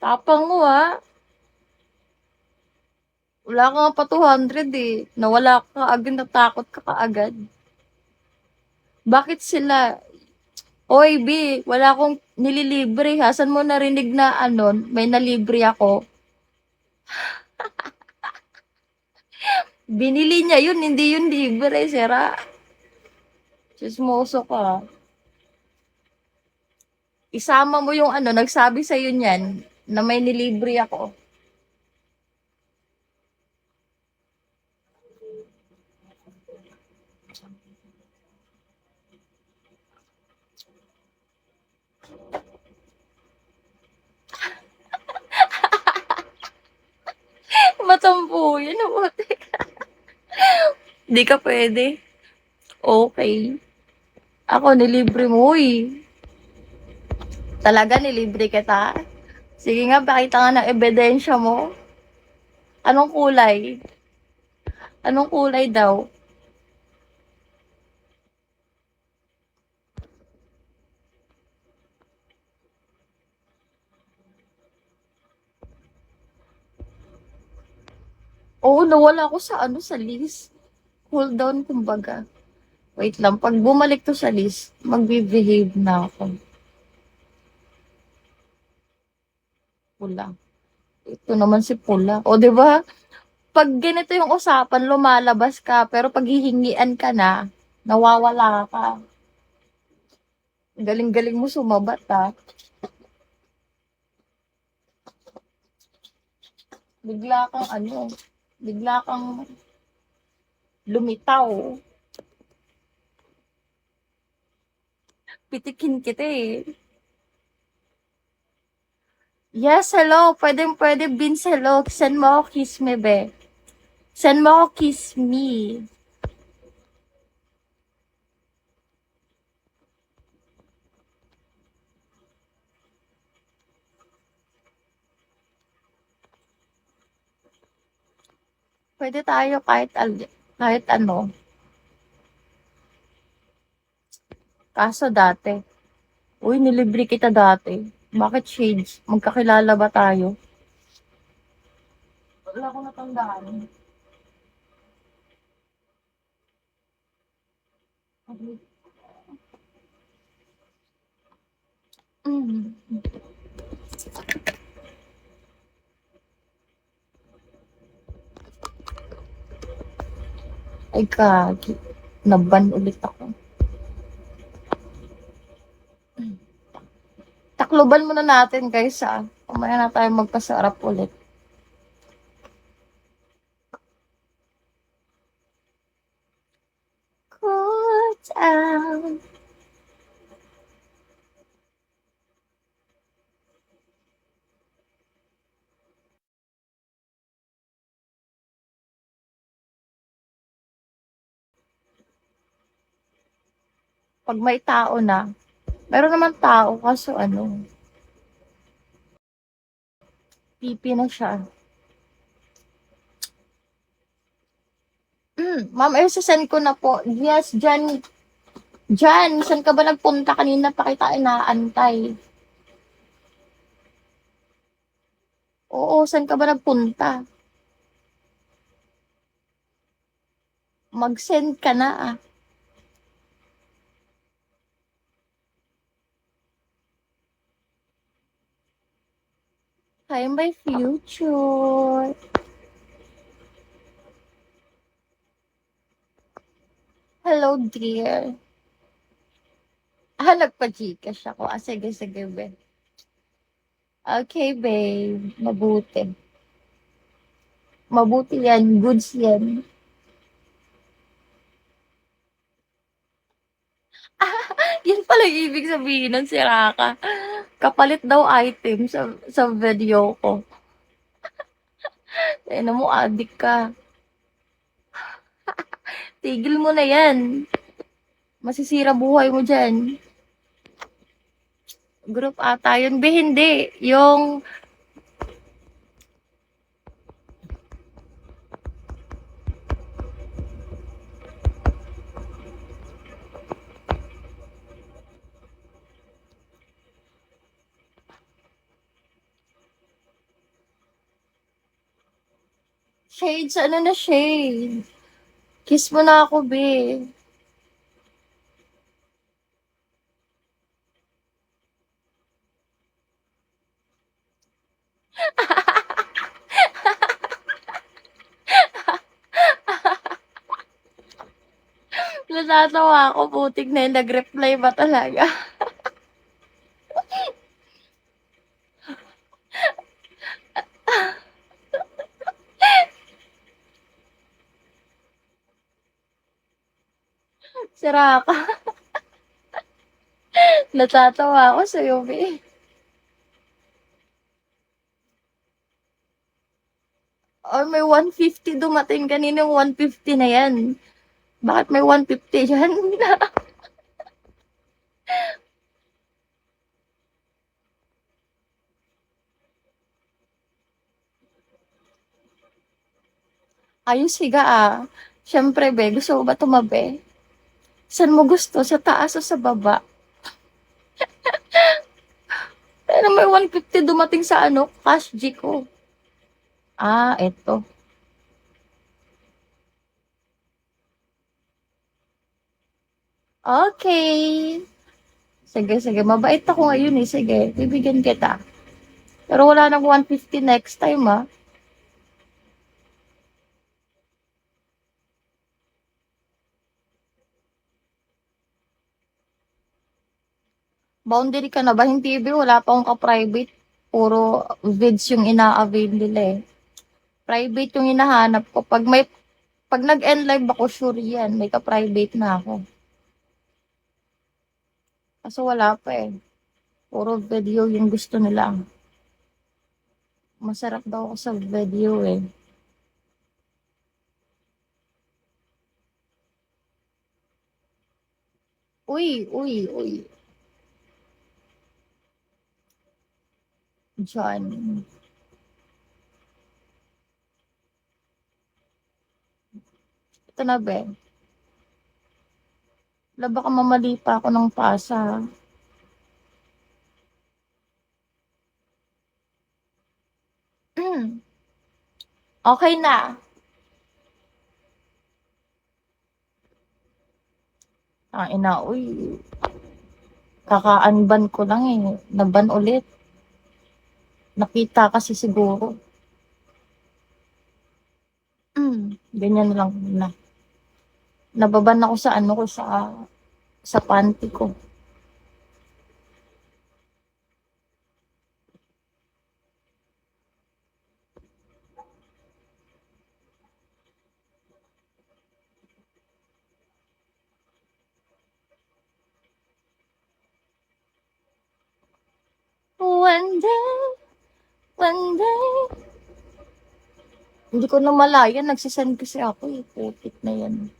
Tapang mo, ah. Wala ka nga pa 200 eh. Nawala ka agad, natakot ka kaagad. Bakit sila? Oy, B, wala akong nililibre ha. Saan mo narinig na ano, may nalibre ako? Binili niya yun, hindi yun libre, sira. Chismoso ka. Isama mo yung ano, nagsabi sa'yo niyan na may nilibre ako. Matampo yun, mabuti. Di ka pwede. Okay. Ako, nilibre mo eh. Talaga, nilibre kita? Sige nga, pakita nga ng ebidensya mo. Anong kulay? Anong kulay daw? Oo, nawala ako sa ano, sa list. Hold down, kumbaga. Wait lang, pag bumalik to sa list, magbe-behave na ako. Pula. Ito naman si Pula. O, di ba? Pag ganito yung usapan, lumalabas ka, pero pag hihingian ka na, nawawala ka. Galing-galing mo sumabat, ha? Bigla kang ano, bigla kang lumitaw. Pitikin kita eh. Yes, hello. Pwede, Vince, hello. Send mo ako kiss me, be. Send mo ako kiss me. Pwede tayo kahit ano. Kaso dati. Uy, nilibre kita dati. Bakit shades? Magkakilala ba tayo? Wala ko natandaan. Mm. Ay, kagi. Naban ulit ako. Takloban muna natin, guys, ah. Kumaya na tayo magpasarap ulit. Cool down. Pag may tao na, meron naman tao, kaso ano, pipi na siya. Ma'am, send ko na po. Yes, Jan. Jan, saan ka ba nagpunta kanina pa kita inaantay? Oo, saan ka ba nagpunta? Mag-send ka na ah. Hi, my future. Hello, dear. Ah, nagpa-Gcash ako. Ah, sige, sige, be. Okay, babe. Mabuti. Mabuti yan. Goods yan. Yan pala yung ibig sabihin ng sira ka. Kapalit daw item sa video ko. Eh, mo, adik ka. Tigil mo na yan. Masisira buhay mo dyan. Group ata yun. Be, hindi. Yung, Shades, ano na shade? Kiss mo na ako, be. Natatawa ako, putik na yun. Nag-reply ba talaga? Sira ka. Natatawa ako sa'yo, be. Or may 150 dumating kanina, 150 na yan. Bakit may 150 yan? Ayos higa ah. Siyempre, be, gusto mo ba tumabi? Saan mo gusto? Sa taas o sa baba? Ano may 150 dumating sa ano? Cash G ko. Ah, eto. Okay. Sige, sige. Mabait ako ngayon eh. Sige, bibigyan kita. Pero wala nang 150 next time ah. Boundary ka na ba? Hindi, be. Wala pa akong ka-private. Puro vids yung ina-avail nila eh. Private yung hinahanap ko. Pag nag-end live ako, sure yan. May ka-private na ako. Kaso wala pa eh. Puro video yung gusto nila. Masarap daw ako sa video eh. Uy, uy, uy. Diyan. Ito na be. Wala baka mamali pa ako ng pasa. Okay na. Ina, uy. Kaka-unban ko lang eh. Naban ulit. Nakita kasi siguro. Ganyan lang na. Nababan ako sa ano ko sa panty ko. One day, hindi ko na malaya, nagsisend kasi ako eh, putik na yan.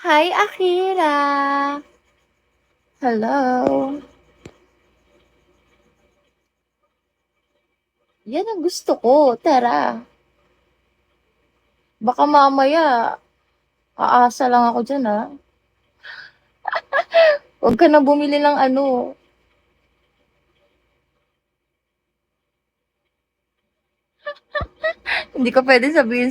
Hi, Akira! Hello! Yan ang gusto ko, tara. Baka mamaya, aasa lang ako dyan ha. Huwag ka na bumili ng ano. Hindi ko pwede sabihin